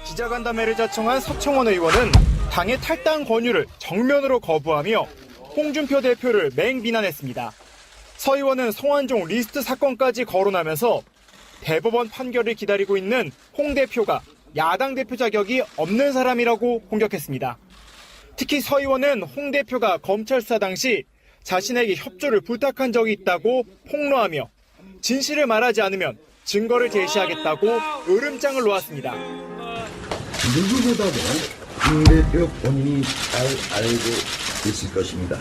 기자간담회를 자청한 서청원 의원은 당의 탈당 권유를 정면으로 거부하며 홍준표 대표를 맹비난했습니다. 서 의원은 성완종 리스트 사건까지 거론하면서 대법원 판결을 기다리고 있는 홍 대표가 야당 대표 자격이 없는 사람이라고 공격했습니다. 특히 서 의원은 홍 대표가 검찰 수사 당시 자신에게 협조를 부탁한 적이 있다고 폭로하며 진실을 말하지 않으면 증거를 제시하겠다고 으름장을 놓았습니다. 누구보다도 홍 대표 본인이 잘 알고 있을 것입니다.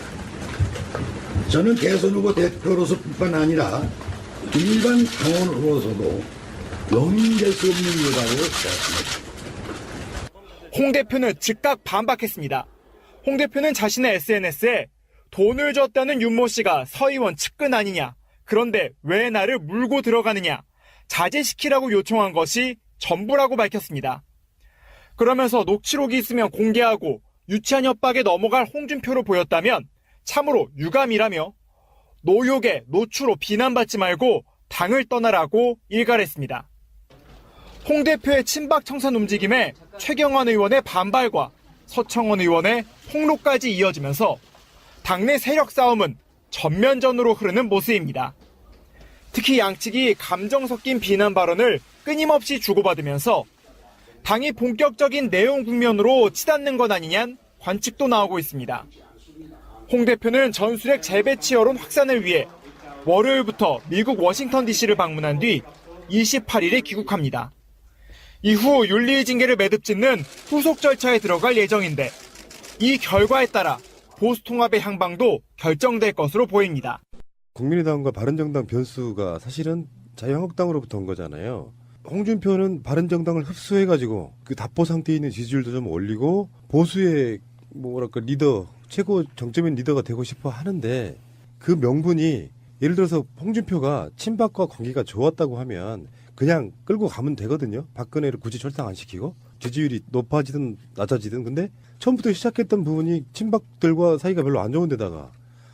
저는 대선 후보 대표로서 뿐만 아니라 일반 당원으로서도 용인될 수 없는 일이라고 생각합니다. 홍 대표는 즉각 반박했습니다. 홍 대표는 자신의 SNS에 돈을 줬다는 윤모 씨가 서 의원 측근 아니냐, 그런데 왜 나를 물고 들어가느냐, 자제시키라고 요청한 것이 전부라고 밝혔습니다. 그러면서 녹취록이 있으면 공개하고 유치한 협박에 넘어갈 홍준표로 보였다면 참으로 유감이라며 노욕에 노추로 비난받지 말고 당을 떠나라고 일갈했습니다. 홍 대표의 친박 청산 움직임에 최경환 의원의 반발과 서청원 의원의 폭로까지 이어지면서 당내 세력 싸움은 전면전으로 흐르는 모습입니다. 특히 양측이 감정 섞인 비난 발언을 끊임없이 주고받으면서 당이 본격적인 내용 국면으로 치닫는 것 아니냐는 관측도 나오고 있습니다. 홍 대표는 전술핵 재배치 여론 확산을 위해 월요일부터 미국 워싱턴 DC를 방문한 뒤 28일에 귀국합니다. 이후 윤리의 징계를 매듭짓는 후속 절차에 들어갈 예정인데 이 결과에 따라 보수통합의 향방도 결정될 것으로 보입니다. 국민의당과 바른정당 변수가 사실은 자유한국당으로부터 온 거잖아요. 홍준표는 바른정당을 흡수해가지고 그 답보 상태에 있는 지지율도 좀 올리고 보수의 뭐랄까 리더, 최고 정점인 리더가 되고 싶어 하는데 그 명분이 예를 들어서 홍준표가 친박과 관계가 좋았다고 하면 그냥 끌고 가면 되거든요. 박근혜를 굳이 철당 안 시키고 지지율이 높아지든 낮아지든. 근데 처음부터 시작했던 부분이 친박들과 사이가 별로 안 좋은 데다가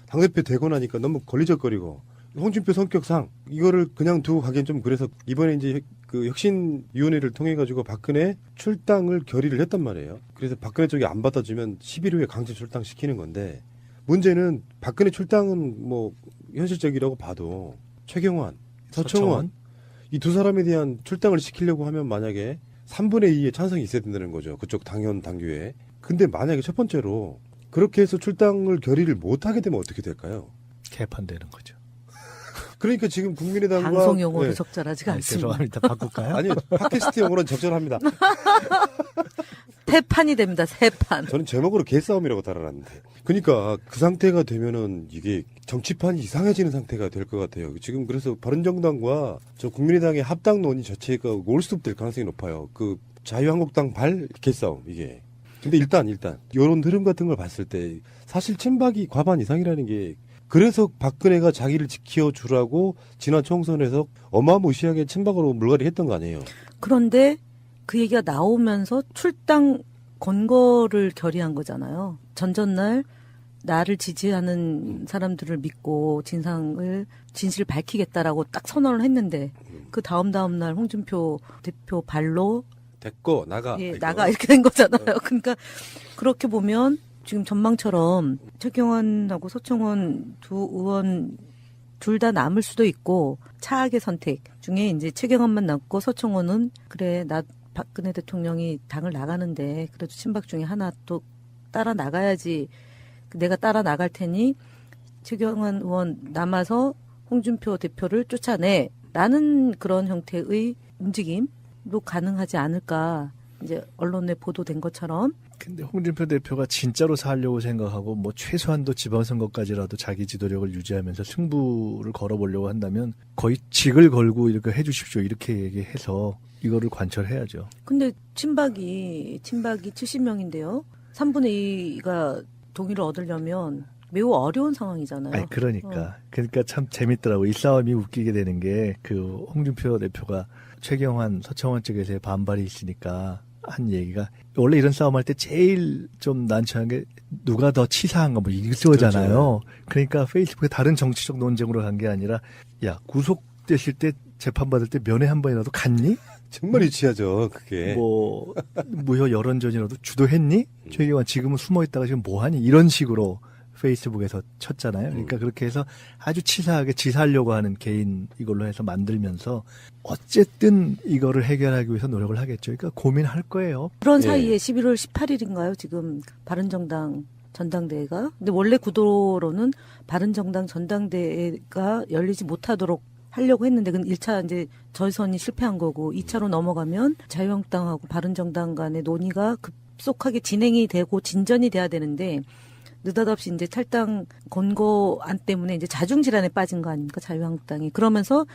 당대표 되고 나니까 너무 걸리적거리고 홍준표 성격상 이거를 그냥 두고 가기엔 좀 그래서 이번에 이제 그 혁신위원회를 통해 가지고 박근혜 출당을 결의를 했단 말이에요. 그래서 박근혜 쪽이 안 받아주면 10일 후에 강제 출당시키는 건데 문제는 박근혜 출당은 뭐 현실적이라고 봐도 최경환, 서청원 이 두 사람에 대한 출당을 시키려고 하면 만약에 3분의 2의 찬성이 있어야 된다는 거죠. 그쪽 당연 당규에. 근데 만약에 첫 번째로 그렇게 해서 출당을 결의를 못하게 되면 어떻게 될까요? 개판되는 거죠. 그러니까 지금 국민의당과 방송 용어로 적절하지가 않습니다. 죄송합니다. 바꿀까요? 아니 팟캐스트 용어로는 적절합니다. 새판이 됩니다. 새판. 저는 제목으로 개싸움이라고 달아놨는데. 그러니까 그 상태가 되면은 이게 정치판이 이상해지는 상태가 될 것 같아요. 지금 그래서 바른정당과 저 국민의당의 합당론이 자체가 올스톱될 가능성이 높아요. 그 자유한국당 발 개싸움 이게. 근데 일단 이런 흐름 같은 걸 봤을 때 사실 친박이 과반 이상이라는 게 그래서 박근혜가 자기를 지켜주라고 지난 총선에서 어마무시하게 친박으로 물갈이 했던 거 아니에요. 그런데 그 얘기가 나오면서 출당 권고를 결의한 거잖아요. 전전날 나를 지지하는 사람들을 믿고 진실을 밝히겠다라고 딱 선언을 했는데 그 다음 날 홍준표 대표 발로 됐고 나가. 예, 나가 이렇게 된 거잖아요. 그러니까 그렇게 보면 지금 전망처럼 최경환하고 서청원 두 의원 둘 다 남을 수도 있고 차악의 선택 중에 이제 최경환만 남고 서청원은 그래 나 박근혜 대통령이 당을 나가는데 그래도 친박 중에 하나 또 따라 나가야지 내가 따라 나갈 테니 최경환 의원 남아서 홍준표 대표를 쫓아내 라는 그런 형태의 움직임도 가능하지 않을까 이제 언론에 보도된 것처럼. 근데 홍준표 대표가 진짜로 살려고 생각하고 뭐 최소한도 지방선거까지라도 자기 지도력을 유지하면서 승부를 걸어보려고 한다면 거의 직을 걸고 이렇게 해주십시오 이렇게 얘기해서 이거를 관철해야죠. 근데 친박이 70명인데요. 3분의 2가 동의를 얻으려면 매우 어려운 상황이잖아요. 아니, 그러니까 참 재밌더라고. 이 싸움이 웃기게 되는 게 그 홍준표 대표가 최경환, 서청원 쪽에서의 반발이 있으니까 한 얘기가 원래 이런 싸움할 때 제일 좀 난처한 게 누가 더 치사한가 뭐 이거잖아요. 그렇죠. 그러니까 페이스북에 다른 정치적 논쟁으로 간 게 아니라 야 구속되실 때 재판받을 때 면회 한 번이라도 갔니? 정말 유치하죠, 그게. 뭐 무효 여론전이라도 주도했니? 최경환 지금은 숨어 있다가 지금 뭐하니? 이런 식으로 페이스북에서 쳤잖아요. 그러니까 그렇게 해서 아주 치사하게 지사하려고 하는 개인 이걸로 해서 만들면서 어쨌든 이거를 해결하기 위해서 노력을 하겠죠. 그러니까 고민할 거예요. 그런 예. 사이에 11월 18일인가요? 지금 바른정당 전당대회가. 근데 원래 구도로는 바른정당 전당대회가 열리지 못하도록 하려고 했는데 그 1차 이제 저선이 실패한 거고 2차로 넘어가면 자유한국당하고 바른정당 간의 논의가 급속하게 진행이 되고 진전이 돼야 되는데 느닷없이 이제 탈당 권고안 때문에 이제 자중질환에 빠진 거 아닙니까? 자유한국당이. 그러면서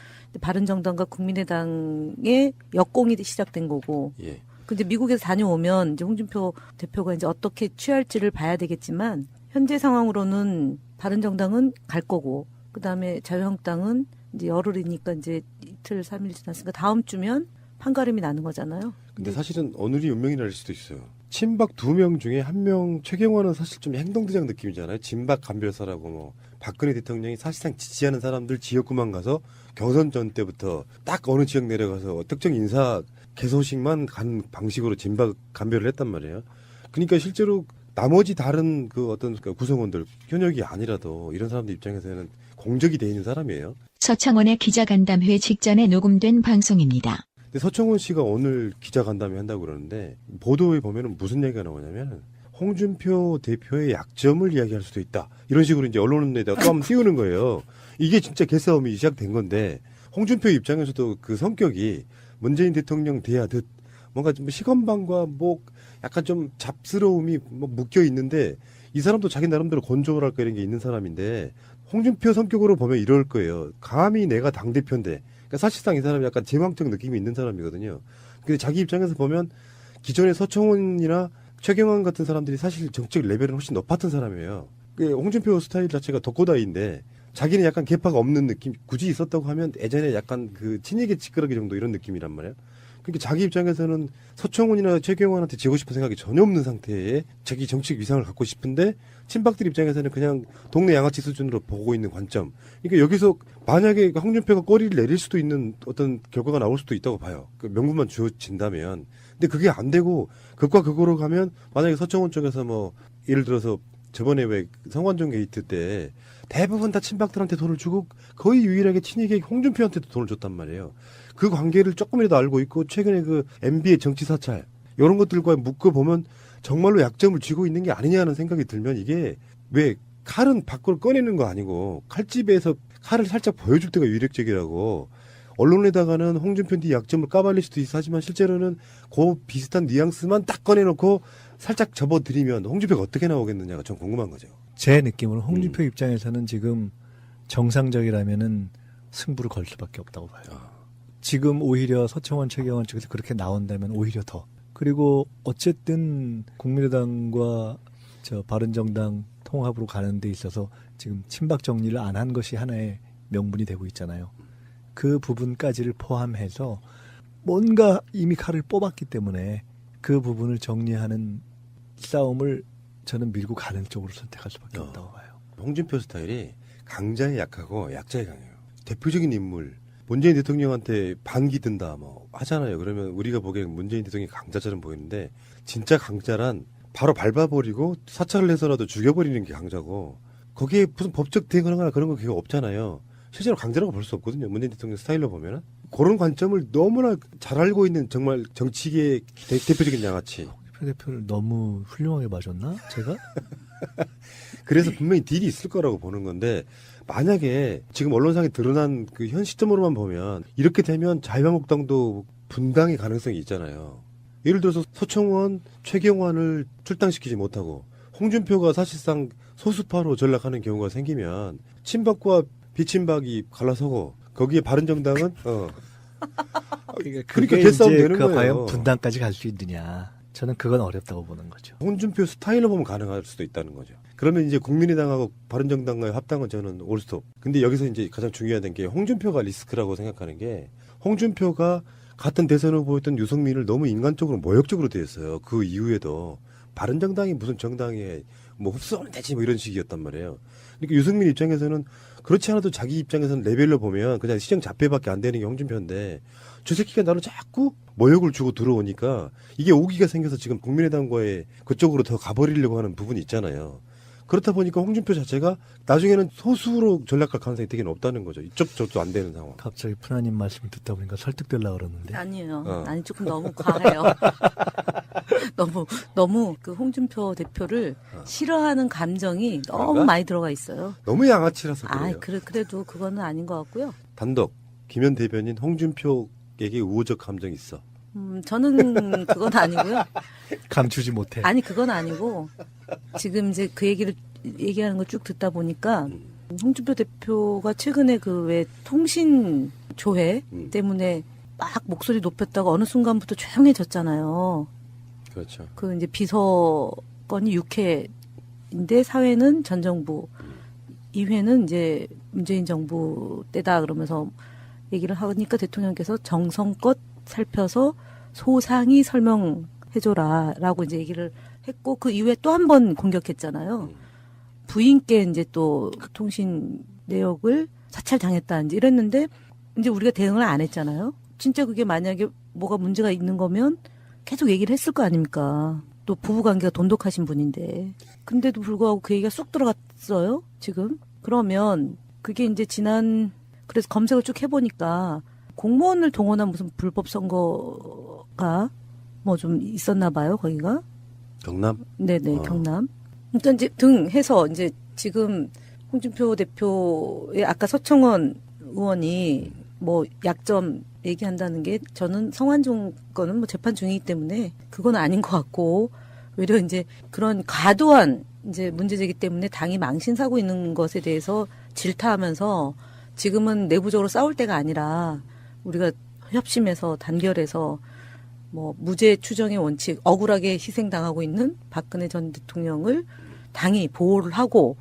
바른정당과 국민의당의 역공이 시작된 거고. 예. 근데 미국에서 다녀오면 이제 홍준표 대표가 이제 어떻게 취할지를 봐야 되겠지만 현재 상황으로는 바른정당은 갈 거고 그다음에 자유한국당은 이제 열흘이니까 이제 이틀 3일 지났으니까 다음 주면 판가름이 나는 거잖아요. 근데 사실은 오늘이 운명이 날 수도 있어요. 친박 2명 중에 1명, 최경환은 사실 좀 행동대장 느낌이잖아요. 진박 간별사라고 뭐 박근혜 대통령이 사실상 지지하는 사람들 지역구만 가서 경선 전 때부터 딱 어느 지역 내려가서 특정 인사 개소식만 간 방식으로 진박 간별을 했단 말이에요. 그러니까 실제로 나머지 다른 그 어떤 그 구성원들 현역이 아니라도 이런 사람들 입장에서는 공적이 돼 있는 사람이에요. 서청원의 기자간담회 직전에 녹음된 방송입니다. 근데 서청원 씨가 오늘 기자간담회 한다고 그러는데 보도에 보면은 무슨 얘기가 나오냐면 홍준표 대표의 약점을 이야기할 수도 있다. 이런 식으로 이제 언론에다가 또 한번 띄우는 거예요. 이게 진짜 개싸움이 시작된 건데 홍준표 입장에서도 그 성격이 문재인 대통령 대하듯 뭔가 좀 시건방과 뭐 약간 좀 잡스러움이 뭐 묶여 있는데 이 사람도 자기 나름대로 건조랄까 이런 게 있는 사람인데 홍준표 성격으로 보면 이럴 거예요. 감히 내가 당대표인데 그러니까 사실상 이 사람이 약간 제왕적 느낌이 있는 사람이거든요. 근데 자기 입장에서 보면 기존의 서청원이나 최경환 같은 사람들이 사실 정책 레벨은 훨씬 높았던 사람이에요. 그 홍준표 스타일 자체가 덕고다이인데 자기는 약간 개파가 없는 느낌 굳이 있었다고 하면 예전에 약간 그 친이계 찌끄러기 정도 이런 느낌이란 말이에요. 그러니까 자기 입장에서는 서청원이나 최경환한테 지고 싶은 생각이 전혀 없는 상태에 자기 정책 위상을 갖고 싶은데 친박들 입장에서는 그냥 동네 양아치 수준으로 보고 있는 관점. 그러니까 여기서 만약에 홍준표가 꼬리를 내릴 수도 있는 어떤 결과가 나올 수도 있다고 봐요. 그 명분만 주어진다면. 근데 그게 안 되고 극과 극으로 가면 만약에 서청원 쪽에서 뭐 예를 들어서 저번에 왜 성완종 게이트 때 대부분 다 친박들한테 돈을 주고 거의 유일하게 친이계 홍준표한테도 돈을 줬단 말이에요. 그 관계를 조금이라도 알고 있고 최근에 그 MB의 정치 사찰 이런 것들과 묶어보면 정말로 약점을 쥐고 있는 게 아니냐는 생각이 들면 이게 왜 칼은 밖으로 꺼내는 거 아니고 칼집에서 칼을 살짝 보여줄 때가 유력적이라고 언론에다가는 홍준표 네 약점을 까발릴 수도 있어 하지만 실제로는 그 비슷한 뉘앙스만 딱 꺼내놓고 살짝 접어드리면 홍준표가 어떻게 나오겠느냐가 좀 궁금한 거죠. 제 느낌으로 홍준표 입장에서는 지금 정상적이라면은 승부를 걸 수밖에 없다고 봐요. 지금 오히려 서청원, 최경환 쪽에서 그렇게 나온다면 오히려 더. 그리고 어쨌든 국민의당과 저 바른정당 통합으로 가는 데 있어서 지금 친박 정리를 안 한 것이 하나의 명분이 되고 있잖아요. 그 부분까지를 포함해서 뭔가 이미 칼을 뽑았기 때문에 그 부분을 정리하는 싸움을 저는 밀고 가는 쪽으로 선택할 수밖에 없다고 봐요. 홍준표 스타일이 강자에 약하고 약자에 강해요. 대표적인 인물. 문재인 대통령한테 반기 든다 뭐 하잖아요. 그러면 우리가 보기엔 문재인 대통령이 강자처럼 보이는데 진짜 강자란 바로 밟아버리고 사찰을 해서라도 죽여버리는 게 강자고 거기에 무슨 법적 대응하거나 그런 거 그게 없잖아요. 실제로 강자라고 볼 수 없거든요. 문재인 대통령 스타일로 보면은 그런 관점을 너무나 잘 알고 있는 정말 정치계의 대표적인 양아치. 대표를 너무 훌륭하게 봐줬나? 제가? 그래서 분명히 딜이 있을 거라고 보는 건데 만약에 지금 언론상에 드러난 그 현 시점으로만 보면 이렇게 되면 자유한국당도 분당의 가능성이 있잖아요. 예를 들어서 서청원, 최경환을 출당시키지 못하고 홍준표가 사실상 소수파로 전락하는 경우가 생기면 친박과 비친박이 갈라서고 거기에 바른정당은 그러니까 개싸움 되는 거예요. 과연 분당까지 갈 수 있느냐? 저는 그건 어렵다고 보는 거죠. 홍준표 스타일로 보면 가능할 수도 있다는 거죠. 그러면 이제 국민의당하고 바른정당과의 합당은 저는 올스톱. 근데 여기서 이제 가장 중요한 게 홍준표가 리스크라고 생각하는 게 홍준표가 같은 대선 후보였던 유승민을 너무 인간적으로 모욕적으로 대했어요. 그 이후에도 바른정당이 무슨 정당에 뭐 흡수하면 되지 뭐 이런 식이었단 말이에요. 그러니까 유승민 입장에서는 그렇지 않아도 자기 입장에서는 레벨로 보면 그냥 시정 자폐밖에 안 되는 게 홍준표인데 저 새끼가 나를 자꾸 모욕을 주고 들어오니까 이게 오기가 생겨서 지금 국민의당과의 그쪽으로 더 가버리려고 하는 부분이 있잖아요. 그렇다 보니까 홍준표 자체가 나중에는 소수로 전락할 가능성이 되게 높다는 거죠. 이쪽 저쪽 안 되는 상황. 갑자기 푸나님 말씀을 듣다 보니까 설득되려고 그러는데. 아니에요. 아니 조금 너무 과해요. 너무 그 홍준표 대표를 싫어하는 감정이 너무 그런가? 많이 들어가 있어요. 너무 양아치라서 아, 그래요. 그래도 그거는 아닌 것 같고요. 단독 김현 대변인 홍준표에게 우호적 감정이 있어. 저는 그건 아니고요. 감추지 못해. 아니 그건 아니고 지금 이제 그 얘기하는 걸 쭉 듣다 보니까 홍준표 대표가 최근에 그 왜 통신 조회 때문에 막 목소리 높였다가 어느 순간부터 조용해졌잖아요. 그렇죠. 그 이제 비서건이 6회인데 사회는 전 정부, 2회는 이제 문재인 정부 때다 그러면서 얘기를 하니까 대통령께서 정성껏 살펴서 소상히 설명해줘라라고 이제 얘기를 했고 그 이후에 또 한 번 공격했잖아요. 부인께 이제 또 통신 내역을 사찰당했다 이제 이랬는데 이제 우리가 대응을 안 했잖아요. 진짜 그게 만약에 뭐가 문제가 있는 거면 계속 얘기를 했을 거 아닙니까? 또 부부관계가 돈독하신 분인데. 근데도 불구하고 그 얘기가 쑥 들어갔어요, 지금. 그러면 그게 이제 그래서 검색을 쭉 해보니까 공무원을 동원한 무슨 불법 선거가 뭐 좀 있었나 봐요, 거기가. 경남? 네네, 어. 경남. 그러니까 이제 등 해서 이제 지금 홍준표 대표의 아까 서청원 의원이 뭐 약점 얘기한다는 게 저는 성완종 거는 뭐 재판 중이기 때문에 그건 아닌 것 같고 오히려 이제 그런 과도한 이제 문제제기 때문에 당이 망신사고 있는 것에 대해서 질타하면서 지금은 내부적으로 싸울 때가 아니라 우리가 협심해서 단결해서 뭐 무죄 추정의 원칙 억울하게 희생당하고 있는 박근혜 전 대통령을 당이 보호를 하고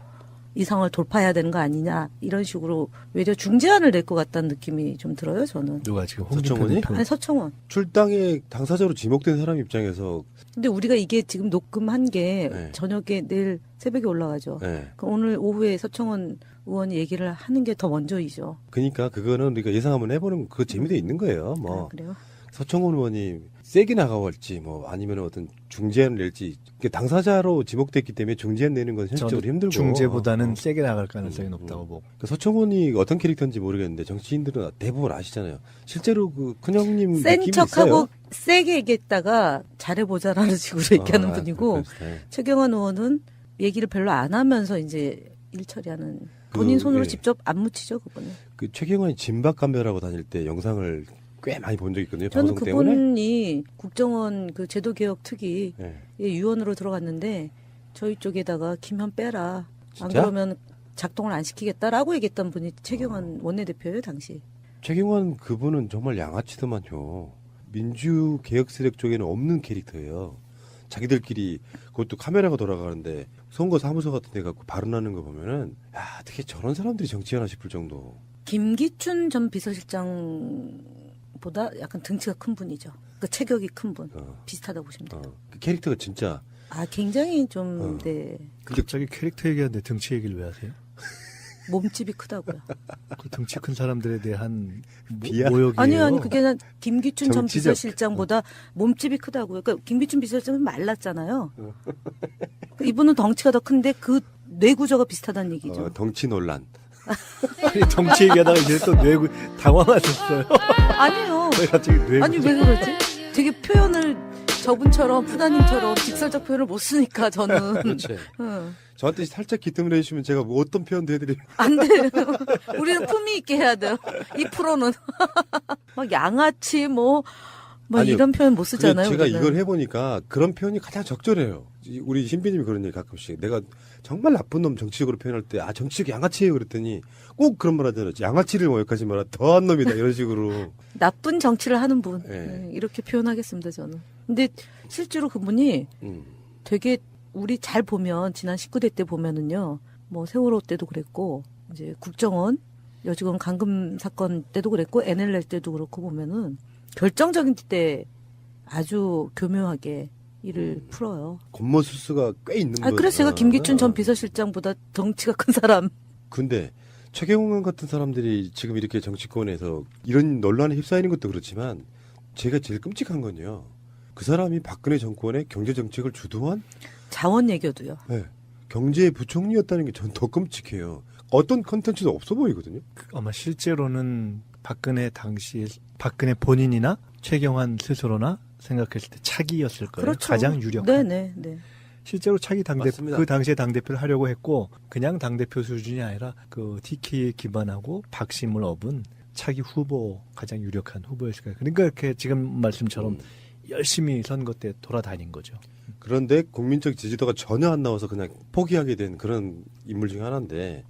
이 상황을 돌파해야 되는 거 아니냐 이런 식으로 외려 중재안을 낼 것 같다는 느낌이 좀 들어요 저는. 누가 지금 홍준표 서청원이? 대표. 아니 서청원. 출당의 당사자로 지목된 사람 입장에서 근데 우리가 이게 지금 녹음한 게 네. 저녁에 내일 새벽에 올라가죠. 네. 그럼 오늘 오후에 서청원 의원이 얘기를 하는 게 더 먼저이죠. 그러니까 그거는 우리가 예상 한번 해보는 그 재미도 있는 거예요. 뭐 아, 그래요? 서청원 의원이 세게 나가갈지 뭐 아니면 어떤 중재안을 낼지 당사자로 지목됐기 때문에 중재안 내는 건 현실적으로 힘들고 중재보다는 세게 나갈 가능성이 높다고 보고. 그 서청원이 어떤 캐릭터인지 모르겠는데 정치인들은 대부분 아시잖아요. 실제로 그 큰형님 센 느낌이 척하고 있어요. 세게 얘기했다가 잘해보자라는 식으로 얘기하는 분이고 그런 스타일. 최경환 의원은 얘기를 별로 안 하면서 이제 일 처리하는 본인 손으로 예. 직접 안 묻히죠 그분은. 그 최경환이 진박 감별하고 다닐 때 영상을 꽤 많이 본 적이 있거든요. 저는 방송 때문에. 그분이 국정원 그 제도개혁 특위 네. 유원으로 들어갔는데 저희 쪽에다가 김현 빼라. 안 진짜? 그러면 작동을 안 시키겠다라고 얘기했던 분이 최경환 원내대표예요 당시. 최경환 그분은 정말 양아치더만요. 민주개혁 세력 쪽에는 없는 캐릭터예요. 자기들끼리 그것도 카메라가 돌아가는데 선거 사무소 같은 데 갖고 발언하는 거 보면은 야 어떻게 저런 사람들이 정치하나 싶을 정도. 김기춘 전 비서실장보다 약간 등치가 큰 분이죠. 그 체격이 큰 분. 비슷하다고 보시면 돼요. 그 캐릭터가 진짜 아 굉장히 좀 네. 갑자기 캐릭터 얘기하는데 등치 얘기를 왜 하세요? 몸집이 크다고요. 그 등치 큰 사람들에 대한 비하? 모욕이에요. 아니 그게 아니라 김기춘 전 정치적. 비서실장보다 몸집이 크다고요. 그러니까 김기춘 비서실장은 말랐잖아요. 이분은 덩치가 더 큰데 그 뇌구조가 비슷하다는 얘기죠. 덩치 논란. 아니, 정치 얘기하다가 이제 또 당황하셨어요. 아니에요. 왜 갑자기 뇌? 아니 왜 그러지? 되게 표현을 저분처럼 푸다님처럼 직설적 표현을 못 쓰니까 저는 그렇지. 응. 저한테 살짝 기뜸을 해주시면 제가 뭐 어떤 표현도 해드리면 안 돼요. 우리는 품위 있게 해야 돼요. 이 프로는 막 양아치 뭐 아니요. 이런 표현 못 쓰잖아요. 제가 우리는. 이걸 해보니까 그런 표현이 가장 적절해요. 우리 신비님이 그런 얘기 가끔씩 내가 정말 나쁜 놈 정치적으로 표현할 때 정치적 양아치예요 그랬더니 꼭 그런 말 하잖아요. 양아치를 모욕하지 마라 더한 놈이다 이런 식으로. 나쁜 정치를 하는 분 네. 네, 이렇게 표현하겠습니다 저는. 근데 실제로 그분이 되게 우리 잘 보면 지난 19대 때 보면은요 뭐 세월호 때도 그랬고 이제 국정원 여직원 감금 사건 때도 그랬고 NLL 때도 그렇고 보면은 결정적인 때 아주 교묘하게 일을 풀어요. 겉모술수가 꽤 있는 거예요. 그래서 제가 김기춘 전 비서실장보다 덩치가 큰 사람. 근데 최경환 같은 사람들이 지금 이렇게 정치권에서 이런 논란에 휩싸이는 것도 그렇지만 제가 제일 끔찍한 건요. 그 사람이 박근혜 정권의 경제 정책을 주도한 자원 예교도요. 네, 경제부총리였다는 게 전 더 끔찍해요. 어떤 컨텐츠도 없어 보이거든요. 아마 실제로는 박근혜 당시에 박근혜 본인이나 최경환 스스로나 생각했을 때 차기였을 거예요. 그렇죠. 가장 유력한. 네네. 실제로 차기 당대표 맞습니다. 그 당시에 당대표를 하려고 했고 그냥 당대표 수준이 아니라 그 TK에 기반하고 박심을 업은 차기 후보 가장 유력한 후보였을 거예요. 그러니까 이렇게 지금 말씀처럼 열심히 선거 때 돌아다닌 거죠. 그런데 국민적 지지도가 전혀 안 나와서 그냥 포기하게 된 그런 인물 중에 하나인데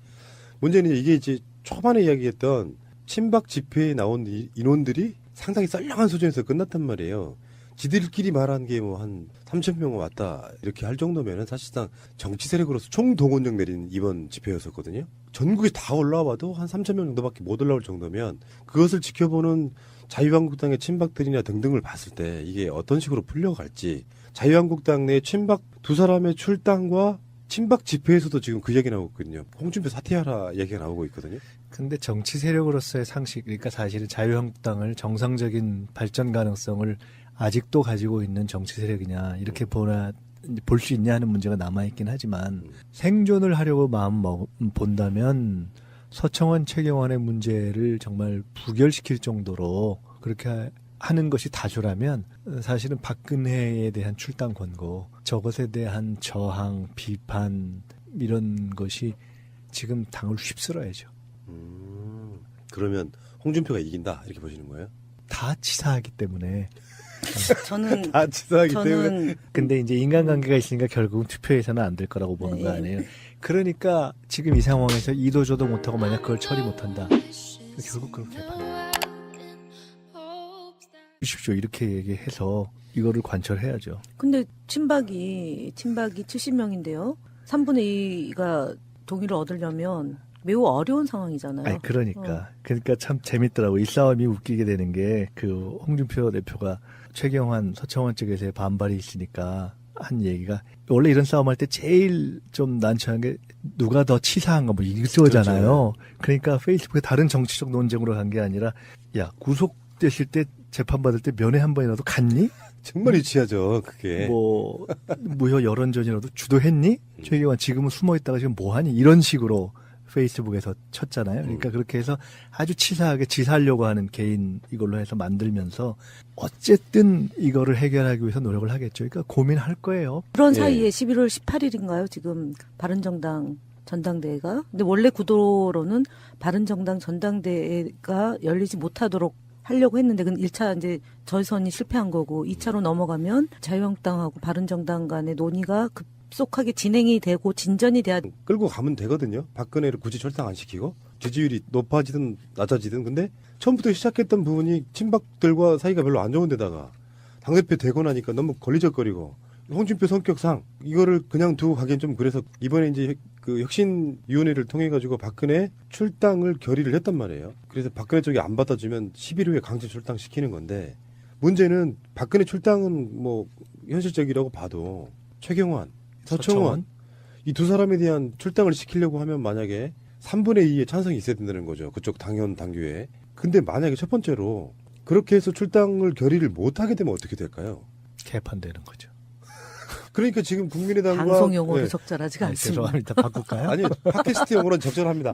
문제는 이게 이제 초반에 이야기했던 친박 집회에 나온 인원들이 상당히 썰렁한 수준에서 끝났단 말이에요. 지들끼리 말한 게 뭐 한 3,000명 왔다 이렇게 할 정도면은 사실상 정치 세력으로서 총동원령 내린 이번 집회였었거든요. 전국에 다 올라와 봐도 한 3,000명 정도밖에 못 올라올 정도면 그것을 지켜보는 자유한국당의 친박들이나 등등을 봤을 때 이게 어떤 식으로 풀려갈지 자유한국당 내 친박 두 사람의 출당과 친박 집회에서도 지금 그 얘기 나오고 있거든요. 홍준표 사퇴하라 얘기가 나오고 있거든요. 근데 정치 세력으로서의 상식, 그러니까 사실은 자유한국당을 정상적인 발전 가능성을 아직도 가지고 있는 정치 세력이냐 이렇게 볼 수 있냐 하는 문제가 남아있긴 하지만 생존을 하려고 본다면 서청원 최경환의 문제를 정말 부결시킬 정도로 그렇게 하는 것이 다수라면 사실은 박근혜에 대한 출당 권고, 저것에 대한 저항, 비판 이런 것이 지금 당을 휩쓸어야죠. 그러면 홍준표가 이긴다 이렇게 보시는 거예요? 다 치사하기 때문에. 저는 다 치사하기 때문에. 근데 이제 인간관계가 있으니까 결국은 투표에서는 안 될 거라고 보는 네. 거 아니에요. 그러니까 지금 이 상황에서 이도저도 못하고 만약 그걸 처리 못한다. 결국 그렇게 판단. 주십시오 이렇게 얘기해서 이거를 관철해야죠. 근데 친박이 70명인데요. 3분의 2가 동의를 얻으려면 매우 어려운 상황이잖아요. 아니 그러니까 참 재밌더라고. 이 싸움이 웃기게 되는 게 그 홍준표 대표가 최경환 서청원 쪽에서의 반발이 있으니까 한 얘기가 원래 이런 싸움할 때 제일 좀 난처한 게 누가 더 치사한가 뭐 이거잖아요. 그러니까 페이스북에 다른 정치적 논쟁으로 간 게 아니라 야 구속되실 때 재판받을 때 면회 한 번이라도 갔니? 정말 유치하죠 그게. 뭐 무효 여론전이라도 주도했니? 최경환 지금은 숨어있다가 지금 뭐하니? 이런 식으로 페이스북에서 쳤잖아요. 그러니까 그렇게 해서 아주 치사하게 지사하려고 하는 개인 이걸로 해서 만들면서 어쨌든 이거를 해결하기 위해서 노력을 하겠죠. 그러니까 고민할 거예요. 그런 예. 사이에 11월 18일인가요? 지금 바른정당 전당대회가. 근데 원래 구도로는 바른정당 전당대회가 열리지 못하도록 하려고 했는데 그 1차 이제 전선이 실패한 거고 2차로 넘어가면 자유한국당하고 바른정당 간의 논의가 급속하게 진행이 되고 진전이 돼야 끌고 가면 되거든요. 박근혜를 굳이 철당 안 시키고 지지율이 높아지든 낮아지든. 근데 처음부터 시작했던 부분이 친박들과 사이가 별로 안 좋은 데다가 당대표 되고 나니까 너무 걸리적거리고 홍준표 성격상 이거를 그냥 두고 가기엔 좀 그래서 이번에 이제 그 혁신위원회를 통해 가지고 박근혜 출당을 결의를 했단 말이에요. 그래서 박근혜 쪽이 안 받아주면 10일 후에 강제 출당시키는 건데 문제는 박근혜 출당은 뭐 현실적이라고 봐도 최경환, 서청원 이 두 사람에 대한 출당을 시키려고 하면 만약에 3분의 2의 찬성이 있어야 된다는 거죠. 그쪽 당연 당규에. 근데 만약에 첫 번째로 그렇게 해서 출당을 결의를 못하게 되면 어떻게 될까요? 개판되는 거죠. 그러니까 지금 국민의당과 방송 용어로 네. 적절하지가 않습니다. 죄송합니다. 바꿀까요? 아니 팟캐스트 용어로는 적절합니다.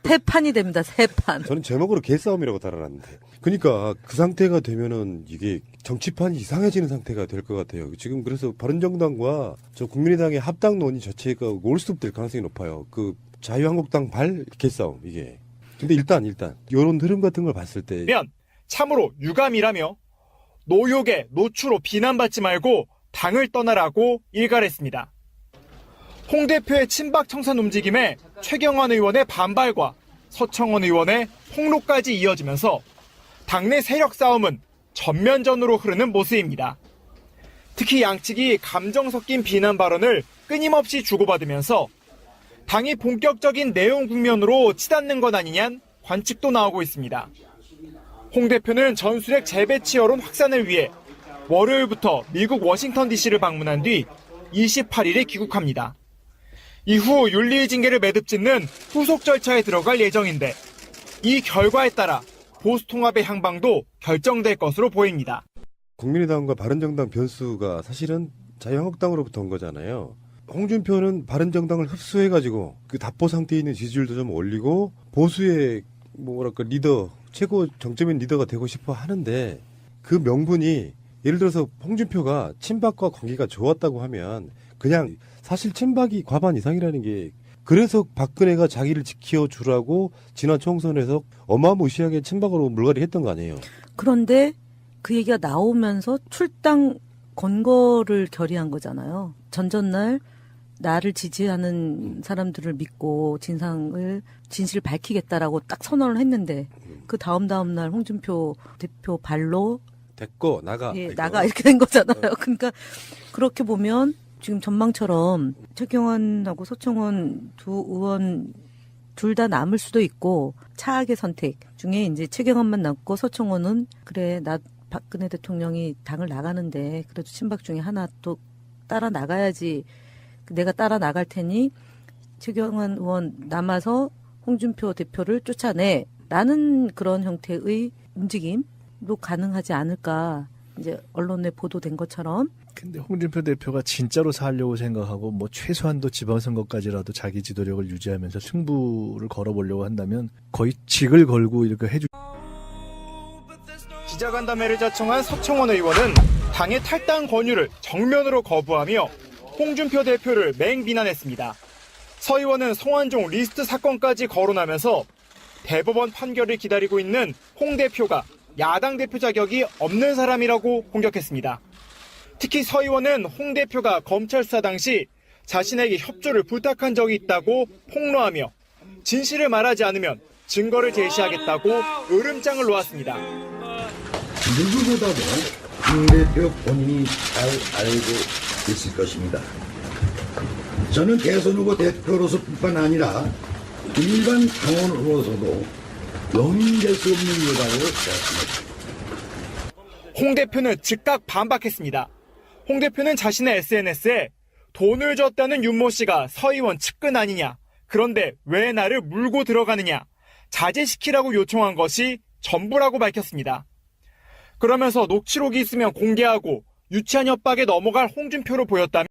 새판이 됩니다. 새판. 저는 제목으로 개싸움이라고 달아놨는데. 그러니까 그 상태가 되면은 이게 정치판이 이상해지는 상태가 될 것 같아요. 지금 그래서 바른정당과 저 국민의당의 합당 논의 자체가 올스톱될 가능성이 높아요. 그 자유한국당 발 개싸움 이게. 근데 일단 이런 흐름 같은 걸 봤을 때 면 참으로 유감이라며 노욕에 노추로 비난받지 말고 당을 떠나라고 일갈했습니다. 홍 대표의 친박 청산 움직임에 최경환 의원의 반발과 서청원 의원의 폭로까지 이어지면서 당내 세력 싸움은 전면전으로 흐르는 모습입니다. 특히 양측이 감정 섞인 비난 발언을 끊임없이 주고받으면서 당이 본격적인 내용 국면으로 치닫는 것 아니냐는 관측도 나오고 있습니다. 홍 대표는 전술핵 재배치 여론 확산을 위해 월요일부터 미국 워싱턴 DC를 방문한 뒤 28일에 귀국합니다. 이후 윤리의 징계를 매듭짓는 후속 절차에 들어갈 예정인데 이 결과에 따라 보수통합의 향방도 결정될 것으로 보입니다. 국민의당과 바른정당 변수가 사실은 자유한국당으로부터 온 거잖아요. 홍준표는 바른정당을 흡수해가지고 그 답보 상태에 있는 지지율도 좀 올리고 보수의 뭐랄까 리더, 최고 정점인 리더가 되고 싶어 하는데 그 명분이 예를 들어서 홍준표가 친박과 관계가 좋았다고 하면 그냥 사실 친박이 과반 이상이라는 게 그래서 박근혜가 자기를 지켜주라고 지난 총선에서 어마무시하게 친박으로 물갈이 했던 거 아니에요. 그런데 그 얘기가 나오면서 출당 권고를 결의한 거잖아요. 전전날 나를 지지하는 사람들을 믿고 진실을 밝히겠다라고 딱 선언을 했는데 그 다음 날 홍준표 대표 발로 됐고 나가. 예, 이거. 나가 이렇게 된 거잖아요. 그러니까 그렇게 보면 지금 전망처럼 최경환하고 서청원 두 의원 둘 다 남을 수도 있고 차악의 선택 중에 이제 최경환만 남고 서청원은 그래 나 박근혜 대통령이 당을 나가는데 그래도 친박 중에 하나 또 따라 나가야지 내가 따라 나갈 테니 최경환 의원 남아서 홍준표 대표를 쫓아내라는 그런 형태의 움직임도 가능하지 않을까 이제 언론에 보도된 것처럼. 근데 홍준표 대표가 진짜로 살려고 생각하고 뭐 최소한도 지방선거까지라도 자기 지도력을 유지하면서 승부를 걸어보려고 한다면 거의 직을 걸고 이렇게 해주. 기자간담회를 자청한 서청원 의원은 당의 탈당 권유를 정면으로 거부하며 홍준표 대표를 맹비난했습니다. 서 의원은 성완종 리스트 사건까지 거론하면서 대법원 판결을 기다리고 있는 홍 대표가 야당 대표 자격이 없는 사람이라고 공격했습니다. 특히 서 의원은 홍 대표가 검찰 수사 당시 자신에게 협조를 부탁한 적이 있다고 폭로하며 진실을 말하지 않으면 증거를 제시하겠다고 으름장을 놓았습니다. 누구보다도 홍 대표 본인이 잘 알고 있을 것입니다. 저는 대선 후보 대표로서뿐만 아니라 일반 당원으로서도 용인될 수 없는 일이라고 생각합니다. 홍 대표는 즉각 반박했습니다. 홍 대표는 자신의 SNS에 돈을 줬다는 윤모 씨가 서 의원 측근 아니냐, 그런데 왜 나를 물고 들어가느냐, 자제시키라고 요청한 것이 전부라고 밝혔습니다. 그러면서 녹취록이 있으면 공개하고 유치한 협박에 넘어갈 홍준표로 보였다면